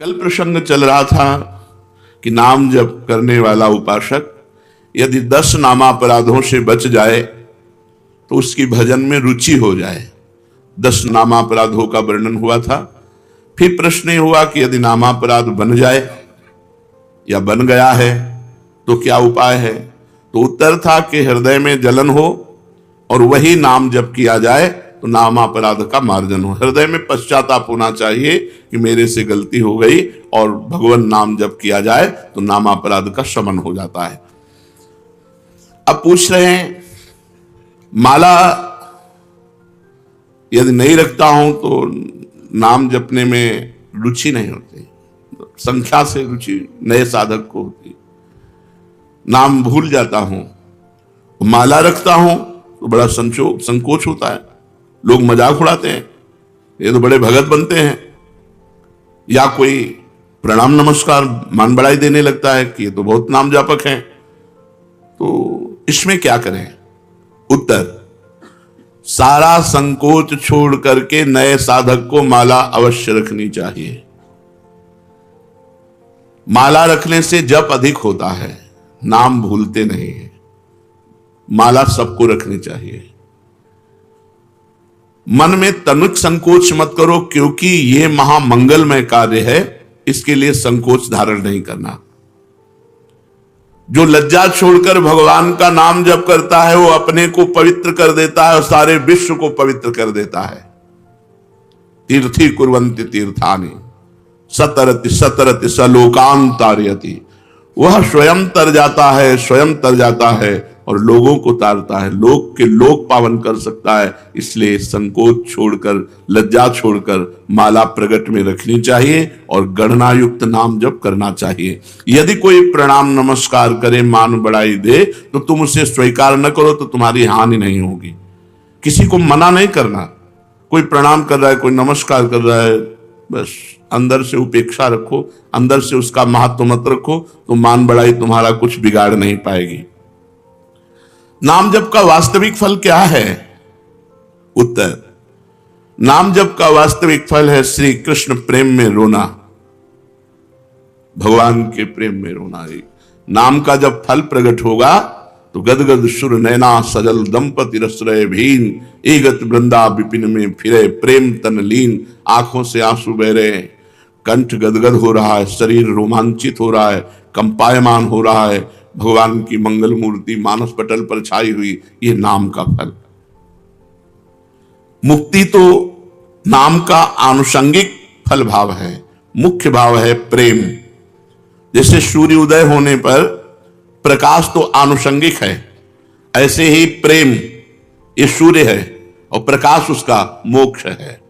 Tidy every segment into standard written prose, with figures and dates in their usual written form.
कल प्रसंग चल रहा था कि नाम जप करने वाला उपासक यदि 10 नामापराधों से बच जाए तो उसकी भजन में रुचि हो जाए। 10 नामापराधों का वर्णन हुआ था। फिर प्रश्न ये हुआ कि यदि नामापराध बन जाए या बन गया है तो क्या उपाय है। तो उत्तर था कि हृदय में जलन हो और वही नाम जप किया जाए तो नामापराध का मार्जन हो। हृदय में पश्चाताप होना चाहिए कि मेरे से गलती हो गई और भगवान नाम जप किया जाए तो नामापराध का शमन हो जाता है। अब पूछ रहे हैं माला यदि नहीं रखता हूं तो नाम जपने में रुचि नहीं होती, संख्या से रुचि नए साधक को होती, नाम भूल जाता हूं। माला रखता हूं तो बड़ा संकोच होता है, लोग मजाक उड़ाते हैं, ये तो बड़े भगत बनते हैं, या कोई प्रणाम नमस्कार मान बढ़ाई देने लगता है कि ये तो बहुत नाम जापक हैं। तो इसमें क्या करें। उत्तर, सारा संकोच छोड़ करके नए साधक को माला अवश्य रखनी चाहिए। माला रखने से जप अधिक होता है, नाम भूलते नहीं है। माला सबको रखनी चाहिए। मन में तनिक संकोच मत करो, क्योंकि यह महामंगलमय कार्य है, इसके लिए संकोच धारण नहीं करना। जो लज्जा छोड़कर भगवान का नाम जप करता है वो अपने को पवित्र कर देता है और सारे विश्व को पवित्र कर देता है। तीर्थी कुर्वन्ति तीर्थानि सतरति सतरति सलोकान तारयति। वह स्वयं तर जाता है, स्वयं तर जाता है और लोगों को तारता है, लोग के लोग पावन कर सकता है। इसलिए संकोच छोड़कर, लज्जा छोड़कर माला प्रगट में रखनी चाहिए और गणना युक्त नाम जप करना चाहिए। यदि कोई प्रणाम नमस्कार करे, मान बढ़ाई दे, तो तुम उसे स्वीकार न करो तो तुम्हारी हानि नहीं होगी। किसी को मना नहीं करना। कोई प्रणाम कर रहा है, कोई नमस्कार कर रहा है, बस अंदर से उपेक्षा रखो, अंदर से उसका महत्व मत रखो, तो मान बढ़ाई तुम्हारा कुछ बिगाड़ नहीं पाएगी। नाम जप का वास्तविक फल क्या है। उत्तर, नाम जप का वास्तविक फल है श्री कृष्ण प्रेम में रोना, भगवान के प्रेम में रोना। नाम का जब फल प्रकट होगा तो गदगद सुर नैना सजल दंपति रसरय भीन, एगत वृंदा विपिन में फिरे प्रेम तन लीन। आंखों से आंसू बह रहे हैं, कंठ गदगद हो रहा है, शरीर रोमांचित हो रहा है, कंपायमान हो रहा है, भगवान की मंगल मूर्ति मानस पटल पर छाई हुई। ये नाम का फल। मुक्ति तो नाम का आनुषंगिक फल भाव है, मुख्य भाव है प्रेम। जैसे सूर्य उदय होने पर प्रकाश तो आनुषंगिक है, ऐसे ही प्रेम ये सूर्य है और प्रकाश उसका मोक्ष है।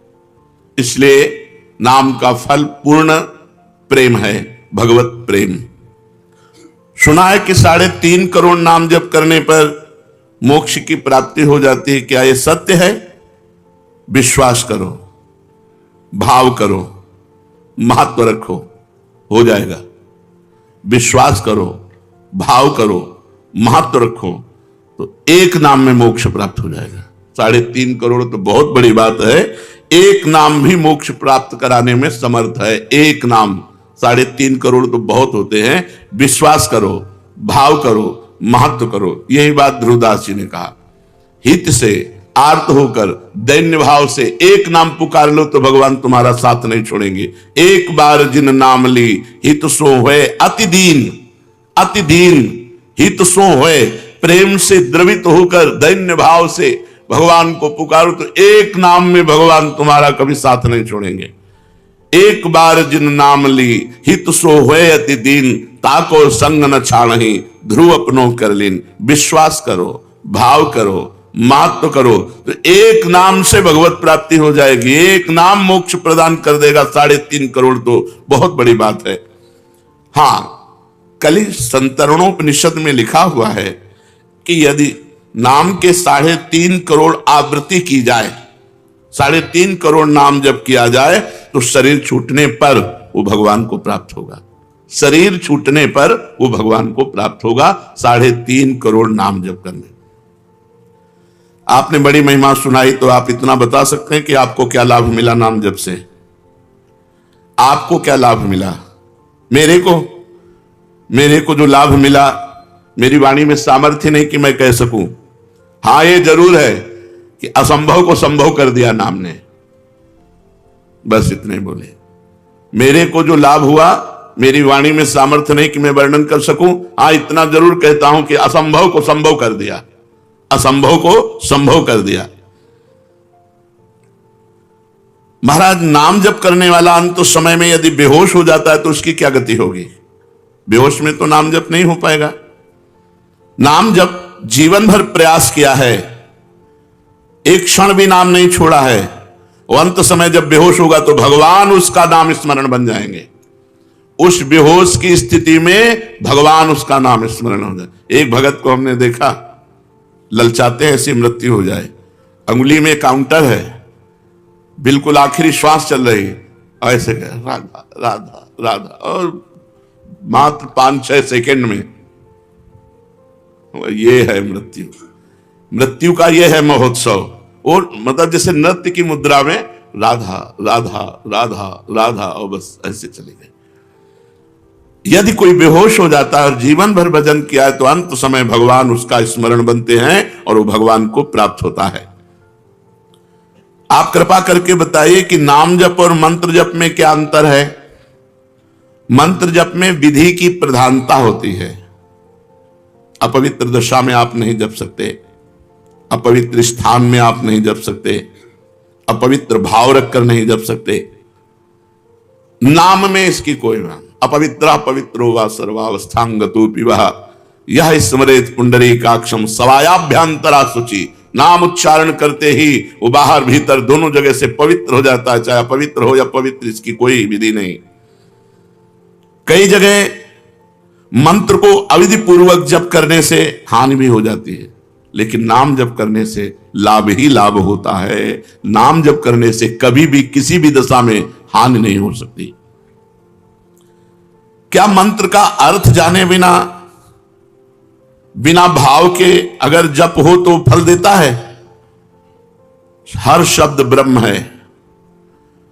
इसलिए नाम का फल पूर्ण प्रेम है, भगवत प्रेम। सुना है कि 3.5 करोड़ नाम जप करने पर मोक्ष की प्राप्ति हो जाती है। क्या यह सत्य है। विश्वास करो, भाव करो, महत्व रखो, हो जाएगा। विश्वास करो, भाव करो, महत्व रखो, तो एक नाम में मोक्ष प्राप्त हो जाएगा। 3.5 करोड़ तो बहुत बड़ी बात है। एक नाम भी मोक्ष प्राप्त कराने में समर्थ है। एक नाम, 3.5 करोड़ तो बहुत होते हैं। विश्वास करो, भाव करो, महत्व करो। यही बात ध्रुवदास जी ने कहा। हित से आर्त होकर दैन्य भाव से एक नाम पुकार लो तो भगवान तुम्हारा साथ नहीं छोड़ेंगे। एक बार जिन नाम ली हित सो होए अति दीन, अति दीन हित सो होए। प्रेम से द्रवित होकर दैन्य भाव से भगवान को पुकारो तो एक नाम में भगवान तुम्हारा कभी साथ नहीं छोड़ेंगे। एक बार जिन नाम ली हित सो होए अति दीन, ताको संग न छाणहि ध्रुव अपनो कर लीन। विश्वास करो, भाव करो, महत्व करो, तो एक नाम से भगवत प्राप्ति हो जाएगी। एक नाम मोक्ष प्रदान कर देगा। 3.5 करोड़ तो बहुत बड़ी बात है। हां, कलि संतरणोपनिषद में लिखा हुआ है कि यदि नाम के 3.5 करोड़ आवृत्ति की जाए, 3.5 करोड़ नाम जब किया जाए तो शरीर छूटने पर वो भगवान को प्राप्त होगा। शरीर छूटने पर वो भगवान को प्राप्त होगा 3.5 करोड़ नाम जप करने। आपने बड़ी महिमा सुनाई, तो आप इतना बता सकते हैं कि आपको क्या लाभ मिला नाम जप से। आपको क्या लाभ मिला? मेरे को जो लाभ मिला, मेरी वाणी में सामर्थ्य नहीं कि मैं कह सकूं। हां, ये जरूर है कि असंभव को संभव कर दिया नाम ने। बस इतने बोले। मेरे को जो लाभ हुआ, मेरी वाणी में सामर्थ्य नहीं कि मैं वर्णन कर सकूं। हां, इतना जरूर कहता हूं कि असंभव को संभव कर दिया, असंभव को संभव कर दिया। महाराज, नाम जप करने वाला अंत समय में यदि बेहोश हो जाता है तो उसकी क्या गति होगी? बेहोश में तो नाम जप नहीं हो पाएगा। नाम जप जीवन भर प्रयास किया है, एक क्षण भी नाम नहीं छोड़ा है, वो अंत समय जब बेहोश होगा तो भगवान उसका नाम स्मरण बन जाएंगे। उस बेहोश की स्थिति में भगवान उसका नाम स्मरण हो जाए। एक भगत को हमने देखा, ललचाते हैं ऐसी मृत्यु हो जाए, अंगुली में काउंटर है, बिल्कुल आखिरी श्वास चल रही, ऐसे राधा राधा राधा, और मात्र 5-6 सेकंड में ये है मृत्यु। मृत्यु का ये है महोत्सव। और मतलब जैसे नृत्य की मुद्रा में राधा राधा राधा राधा, और बस ऐसे चले गए। यदि कोई बेहोश हो जाता है और जीवन भर भजन किया है तो अंत समय भगवान उसका स्मरण बनते हैं और वो भगवान को प्राप्त होता है। आप कृपा करके बताइए कि नाम जप और मंत्र जप में क्या अंतर है? मंत्र जप में विधि की प्रधानता होती है। अपवित्र दशा में आप नहीं जप सकते, अपवित्र स्थान में आप नहीं जप सकते, अपवित्र भाव रखकर नहीं जप सकते। नाम में इसकी कोई बात। अपवित्र पवित्रो वा सर्वावस्थांगतो पिबह यह स्मरेत पुंडरीकाक्षम सवायाभ्यंतरा शुचि। नाम उच्चारण करते ही वो बाहर भीतर दोनों जगह से पवित्र हो जाता है, चाहे अपवित्र हो या पवित्र, इसकी कोई विधि नहीं। कई जगह मंत्र को अविधि पूर्वक जप करने से हानि भी हो जाती है, लेकिन नाम जप करने से लाभ ही लाभ होता है। नाम जप करने से कभी भी किसी भी दशा में हानि नहीं हो सकती। क्या मंत्र का अर्थ जाने बिना भाव के अगर जप हो तो फल देता है? हर शब्द ब्रह्म है।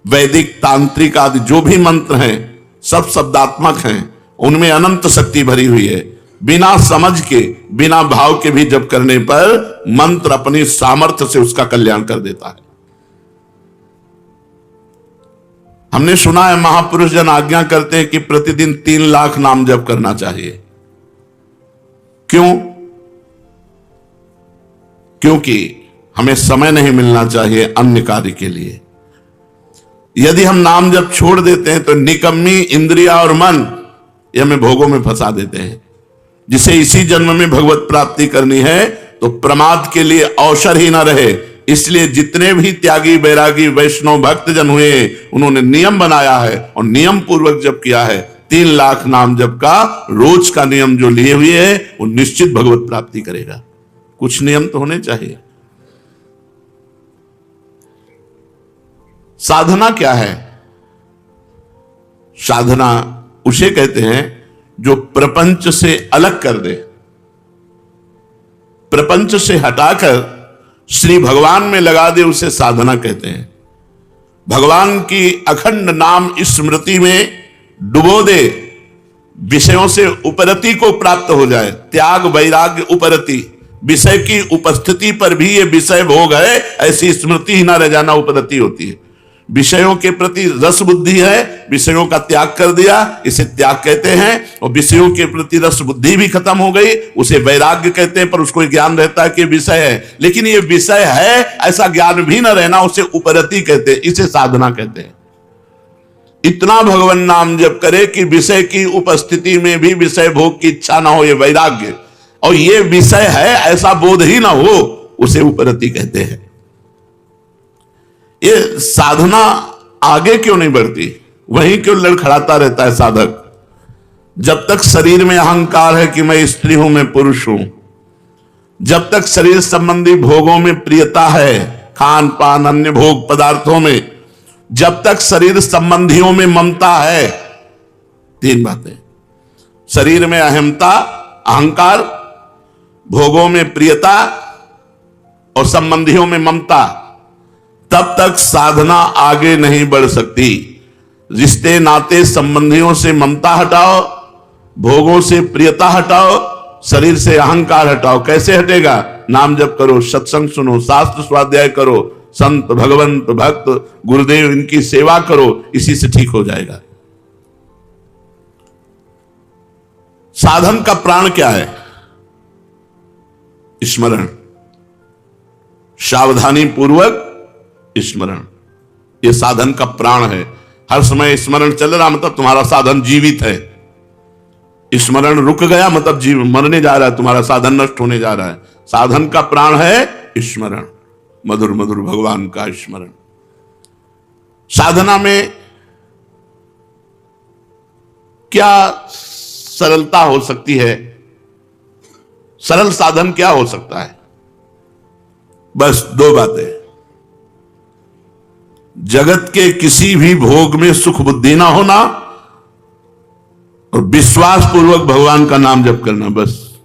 वैदिक, तांत्रिक आदि जो भी मंत्र हैं सब शब्दात्मक हैं, उनमें अनंत शक्ति भरी हुई है। बिना समझ के, बिना भाव के भी जप करने पर मंत्र अपनी सामर्थ्य से उसका कल्याण कर देता है। हमने सुना है महापुरुष जन आज्ञा करते हैं कि प्रतिदिन 3 लाख नाम जप करना चाहिए। क्यों? क्योंकि हमें समय नहीं मिलना चाहिए अन्य कार्य के लिए। यदि हम नाम जप छोड़ देते हैं तो निकम्मी इंद्रिया और मन ये हमें भोगों में फंसा देते हैं। जिसे इसी जन्म में भगवत प्राप्ति करनी है तो प्रमाद के लिए अवसर ही ना रहे। इसलिए जितने भी त्यागी, बैरागी, वैष्णव भक्त जन हुए, उन्होंने नियम बनाया है और नियम पूर्वक जप किया है। 3 लाख नाम जप का रोज का नियम जो लिए हुए है वो निश्चित भगवत प्राप्ति करेगा। कुछ नियम तो होने चाहिए। साधना क्या है? साधना उसे कहते हैं जो प्रपंच से अलग कर दे, प्रपंच से हटाकर श्री भगवान में लगा दे, उसे साधना कहते हैं। भगवान की अखंड नाम स्मृति में डुबो दे, विषयों से उपरति को प्राप्त हो जाए। त्याग वैराग्य उपरति, विषय की उपस्थिति पर भी ये विषय भोग है ऐसी स्मृति ही ना रह जाना उपरति होती है। विषयों के प्रति रस बुद्धि है, विषयों का त्याग कर दिया, इसे त्याग कहते हैं। और विषयों के प्रति रस बुद्धि भी खत्म हो गई, उसे वैराग्य कहते हैं। पर उसको ज्ञान रहता है कि विषय है, लेकिन ये विषय है ऐसा ज्ञान भी न रहना, उसे उपरति कहते हैं, इसे साधना कहते हैं। इतना भगवान नाम जप करे कि विषय की उपस्थिति में भी विषय भोग की इच्छा ना हो, ये वैराग्य। और ये विषय है ऐसा बोध ही ना हो, उसे उपरति कहते हैं। ये साधना आगे क्यों नहीं बढ़ती? वहीं क्यों लड़खड़ाता रहता है साधक? जब तक शरीर में अहंकार है कि मैं स्त्री हूं, मैं पुरुष हूं, जब तक शरीर संबंधी भोगों में प्रियता है, खान पान अन्य भोग पदार्थों में, जब तक शरीर संबंधियों में ममता है, 3 बातें, शरीर में अहमता, अहंकार, भोगों में प्रियता और संबंधियों में ममता, तब तक साधना आगे नहीं बढ़ सकती। रिश्ते नाते संबंधियों से ममता हटाओ, भोगों से प्रियता हटाओ, शरीर से अहंकार हटाओ। कैसे हटेगा? नाम जप करो, सत्संग सुनो, शास्त्र स्वाध्याय करो, संत भगवंत भक्त गुरुदेव इनकी सेवा करो, इसी से ठीक हो जाएगा। साधन का प्राण क्या है? स्मरण, सावधानी पूर्वक स्मरण, यह साधन का प्राण है। हर समय स्मरण चल रहा मतलब तुम्हारा साधन जीवित है। स्मरण रुक गया मतलब जीव मरने जा रहा है, तुम्हारा साधन नष्ट होने जा रहा है। साधन का प्राण है स्मरण, मधुर मधुर भगवान का स्मरण। साधना में क्या सरलता हो सकती है? सरल साधन क्या हो सकता है? बस दो बातें। जगत के किसी भी भोग में सुख बुद्धि ना होना और विश्वास पूर्वक भगवान का नाम जप करना, बस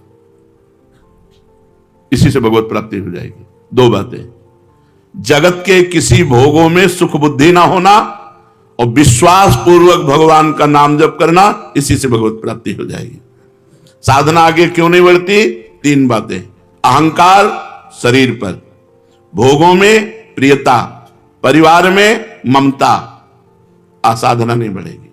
इसी से भगवत प्राप्ति हो जाएगी। दो बातें, जगत के किसी भोगों में सुख बुद्धि ना होना और विश्वास पूर्वक भगवान का नाम जप करना, इसी से भगवत प्राप्ति हो जाएगी। साधना आगे क्यों नहीं बढ़ती? तीन बातें, अहंकार शरीर पर, भोगों में प्रियता, परिवार में ममता, साधना नहीं बढ़ेगी।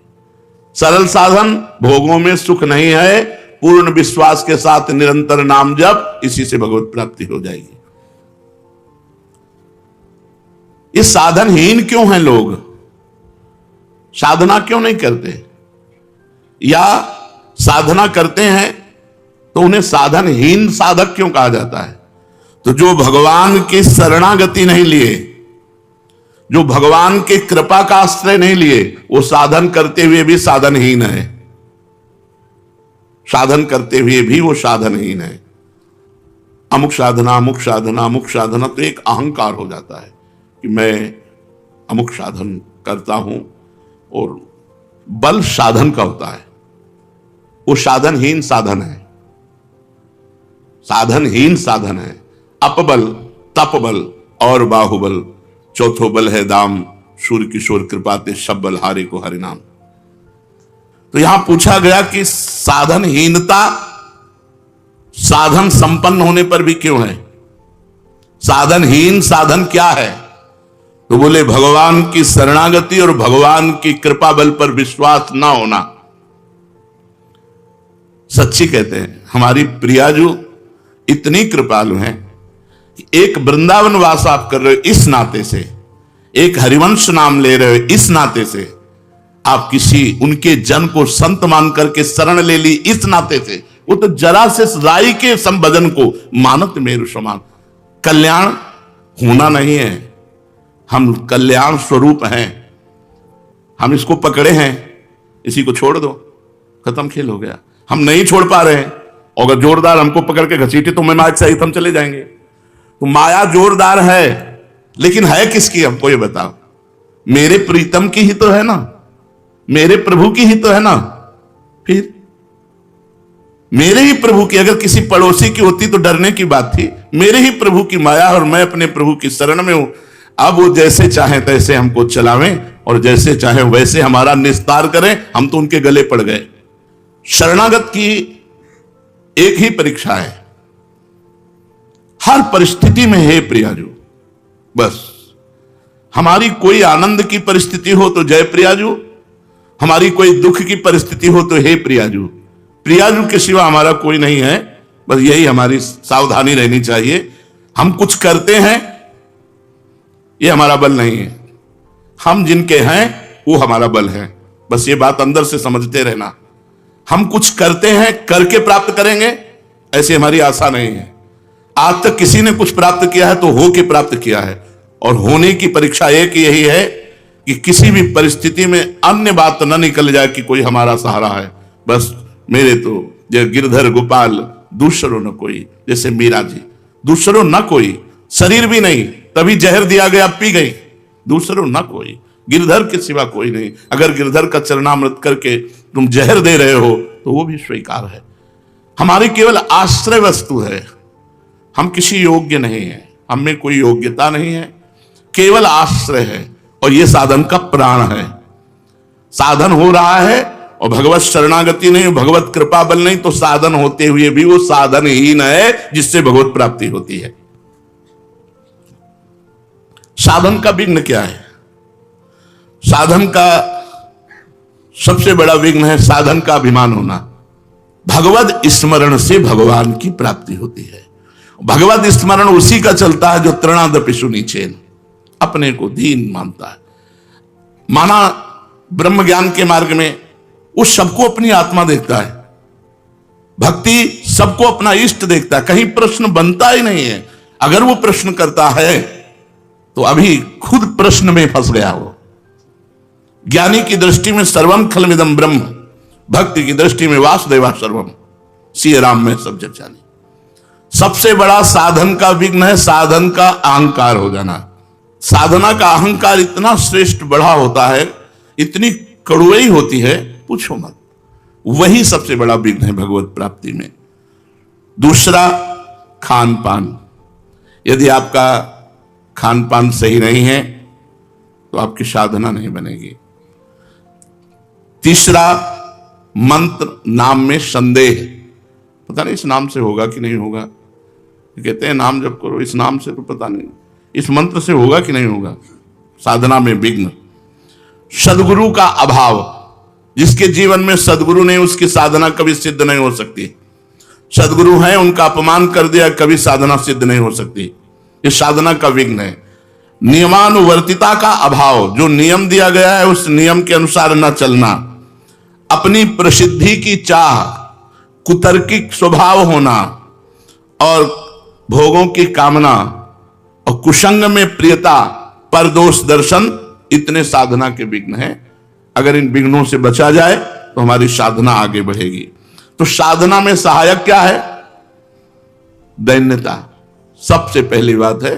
सरल साधन, भोगों में सुख नहीं है, पूर्ण विश्वास के साथ निरंतर नाम जप, इसी से भगवत प्राप्ति हो जाएगी। ये साधनहीन क्यों हैं लोग? साधना क्यों नहीं करते? या साधना करते हैं तो उन्हें साधनहीन साधक क्यों कहा जाता है? तो जो भगवान की शरणागति नहीं लिए, जो भगवान की कृपा का आश्रय नहीं लिए, वो साधन करते हुए भी साधनहीन है। साधन करते हुए भी वो साधनहीन है। अमुक साधना, अमुक साधना, अमुक साधना, तो एक अहंकार हो जाता है कि मैं अमुक साधन करता हूं, और बल साधन का होता है, वो साधनहीन साधन है। साधनहीन साधन है। अपबल, तपबल और बाहुबल, चौथो बल है दाम, सूर्य किशोर कृपाते सब बल हारे को हरि नाम। तो यहां पूछा गया कि साधनहीनता साधन संपन्न होने पर भी क्यों है? साधनहीन साधन क्या है? तो बोले भगवान की शरणागति और भगवान की कृपा बल पर विश्वास ना होना। सच्ची कहते हैं, हमारी प्रियाजू इतनी कृपालु हैं, एक वृंदावन वास आप कर रहे हो इस नाते से, एक हरिवंश नाम ले रहे हो इस नाते से, आप किसी उनके जन को संत मान करके शरण ले ली इस नाते से, वो तो जरा से राई के संबोधन को मानत मेरु समान। कल्याण होना नहीं है, हम कल्याण स्वरूप हैं, हम इसको पकड़े हैं, इसी को छोड़ दो, खत्म खेल हो गया। हम नहीं छोड़ पा रहे हैं, और अगर जोरदार हमको पकड़ के घसीटे तो मैं माया सहित हम चले जाएंगे। तो माया जोरदार है, लेकिन है किसकी हमको ये बताओ? मेरे प्रीतम की ही तो है ना, मेरे प्रभु की ही तो है ना। फिर मेरे ही प्रभु की, अगर किसी पड़ोसी की होती तो डरने की बात थी। मेरे ही प्रभु की माया और मैं अपने प्रभु की शरण में हूं। अब वो जैसे चाहे तैसे हमको चलावें और जैसे चाहे वैसे हमारा निस्तार करें, हम तो उनके गले पड़ गए। शरणागत की एक ही परीक्षा है, हर परिस्थिति में हे प्रियाजू, बस हमारी कोई आनंद की परिस्थिति हो तो जय प्रियाजू, हमारी कोई दुख की परिस्थिति हो तो हे प्रियाजू। प्रियाजू के सिवा हमारा कोई नहीं है, बस यही हमारी सावधानी रहनी चाहिए। हम कुछ करते हैं, ये हमारा बल नहीं है, हम जिनके हैं वो हमारा बल है। बस ये बात अंदर से समझते रहना। हम कुछ करते हैं, करके प्राप्त करेंगे, ऐसी हमारी आशा नहीं है। आज तक किसी ने कुछ प्राप्त किया है तो हो के प्राप्त किया है, और होने की परीक्षा एक यही है कि किसी भी परिस्थिति में अन्य बात न निकल जाए कि कोई हमारा सहारा है। बस मेरे तो जय गिरधर गोपाल दूसरों न कोई, जैसे मीरा जी, दूसरों न कोई, शरीर भी नहीं, तभी जहर दिया गया पी गई, दूसरों न कोई, गिरधर के सिवा कोई नहीं। अगर गिरधर का चरणामृत करके तुम जहर दे रहे हो तो वो भी स्वीकार है। हमारी केवल आश्रय वस्तु है, हम किसी योग्य नहीं है, हम में कोई योग्यता नहीं है, केवल आश्रय है, और ये साधन का प्राण है। साधन हो रहा है और भगवत शरणागति नहीं, भगवत कृपा बल नहीं, तो साधन होते हुए भी वो साधनहीन है जिससे भगवत प्राप्ति होती है। साधन का विघ्न क्या है? साधन का सबसे बड़ा विघ्न है साधन का अभिमान होना। भगवत स्मरण से भगवान की प्राप्ति होती है। भगवत स्मरण उसी का चलता है जो तृणादपि सुनीचेन, अपने को दीन मानता है। माना ब्रह्म ज्ञान के मार्ग में उस सबको अपनी आत्मा देखता है, भक्ति सबको अपना इष्ट देखता है, कहीं प्रश्न बनता ही नहीं है। अगर वो प्रश्न करता है तो अभी खुद प्रश्न में फंस गया हो। ज्ञानी की दृष्टि में सर्वम खलमिदं ब्रह्म, भक्ति की दृष्टि में वासुदेवा सर्वम, सिय राम में सब जग जानी। सबसे बड़ा साधन का विघ्न है साधन का अहंकार हो जाना। साधना का अहंकार इतना श्रेष्ठ बड़ा होता है, इतनी कड़ुई होती है, पूछो मत। वही सबसे बड़ा विघ्न है भगवत प्राप्ति में। दूसरा, खान पान। यदि आपका खान पान सही नहीं है तो आपकी साधना नहीं बनेगी। तीसरा, मंत्र नाम में संदेह। पता नहीं इस नाम से होगा कि नहीं होगा, कहते हैं नाम जब करो इस नाम से, तो पता नहीं इस मंत्र से होगा कि नहीं होगा। साधना में विघ्न। सदगुरु का अभाव। जिसके जीवन में सदगुरु नहीं उसकी साधना कभी सिद्ध नहीं हो सकती। सदगुरु है, उनका अपमान कर दिया, कभी साधना सिद्ध नहीं हो सकती। ये साधना का विघ्न है। नियमानुवर्तिता का अभाव। जो नियम दिया गया है उस नियम के अनुसार न चलना। अपनी प्रसिद्धि की चाह, कुतर्किक स्वभाव होना और भोगों की कामना और कुसंग में प्रियता, परदोष दर्शन, इतने साधना के विघ्न हैं। अगर इन विघ्नों से बचा जाए तो हमारी साधना आगे बढ़ेगी। तो साधना में सहायक क्या है? दैन्यता। सबसे पहली बात है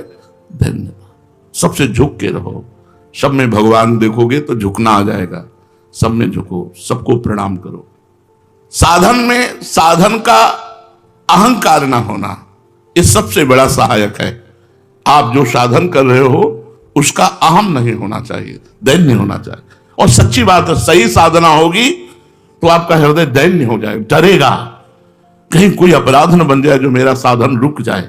दैन्यता। सबसे झुक के रहो। सब में भगवान देखोगे तो झुकना आ जाएगा। सब में झुको, सबको प्रणाम करो। साधन में साधन का अहंकार ना होना, ये सबसे बड़ा सहायक है। आप जो साधन कर रहे हो उसका अहम नहीं होना चाहिए, दैन्य होना चाहिए। और सच्ची बात है, सही साधना होगी तो आपका हृदय दैन्य हो जाए, डरेगा कहीं कोई अपराध न बन जाए जो मेरा साधन रुक जाए।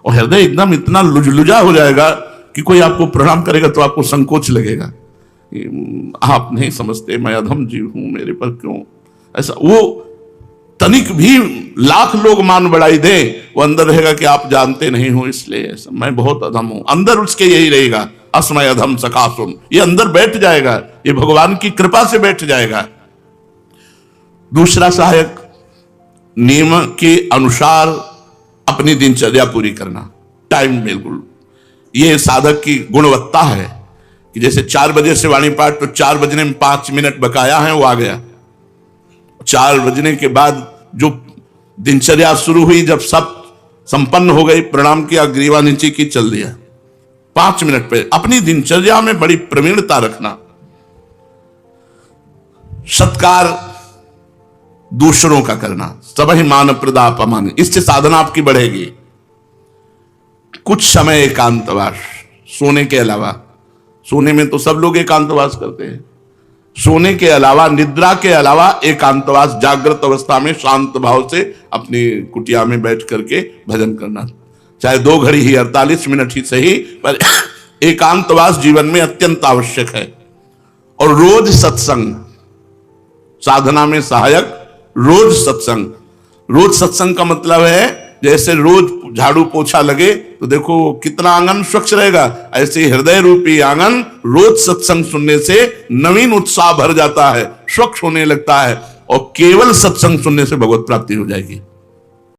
और हृदय एकदम इतना लुजलुजा हो जाएगा कि कोई आपको प्रणाम करेगा तो आपको संकोच लगेगा। आप नहीं समझते, मैं अधम जीव हूं, मेरे पर क्यों ऐसा। वो तनिक भी लाख लोग मान बढ़ाई दे, वो अंदर रहेगा कि आप जानते नहीं हो इसलिए ऐसा, मैं बहुत अधम हूं। अंदर उसके यही रहेगा, अस्मय अधम सकासुम। ये अंदर बैठ जाएगा, ये भगवान की कृपा से बैठ जाएगा। दूसरा सहायक, नियम के अनुसार अपनी दिनचर्या पूरी करना, टाइम बिल्कुल। ये साधक की गुणवत्ता है कि जैसे 4 बजे से वाणी पाठ, तो 4 बजने में 5 मिनट बकाया है, वो आ गया। 4 बजने के बाद जो दिनचर्या शुरू हुई, जब सब संपन्न हो गई, प्रणाम किया, ग्रीवा नीचे की, चल दिया। 5 मिनट पे अपनी दिनचर्या में बड़ी प्रवीणता रखना। सत्कार दूसरों का करना, सबहि मान प्रदापमान, इससे साधना आपकी बढ़ेगी। कुछ समय एकांतवास, सोने के अलावा। सोने में तो सब लोग एकांतवास करते हैं। सोने के अलावा, निद्रा के अलावा एकांतवास, जागृत अवस्था में शांत भाव से अपनी कुटिया में बैठ करके भजन करना, चाहे 2 घड़ी ही, 48 मिनट ही सही, पर एकांतवास जीवन में अत्यंत आवश्यक है। और रोज सत्संग, साधना में सहायक रोज सत्संग। रोज सत्संग का मतलब है जैसे रोज झाड़ू पोछा लगे तो देखो कितना आंगन स्वच्छ रहेगा, ऐसे हृदय रूपी आंगन रोज सत्संग सुनने से नवीन उत्साह भर जाता है, स्वच्छ होने लगता है, और केवल सत्संग सुनने से भगवत प्राप्ति हो जाएगी।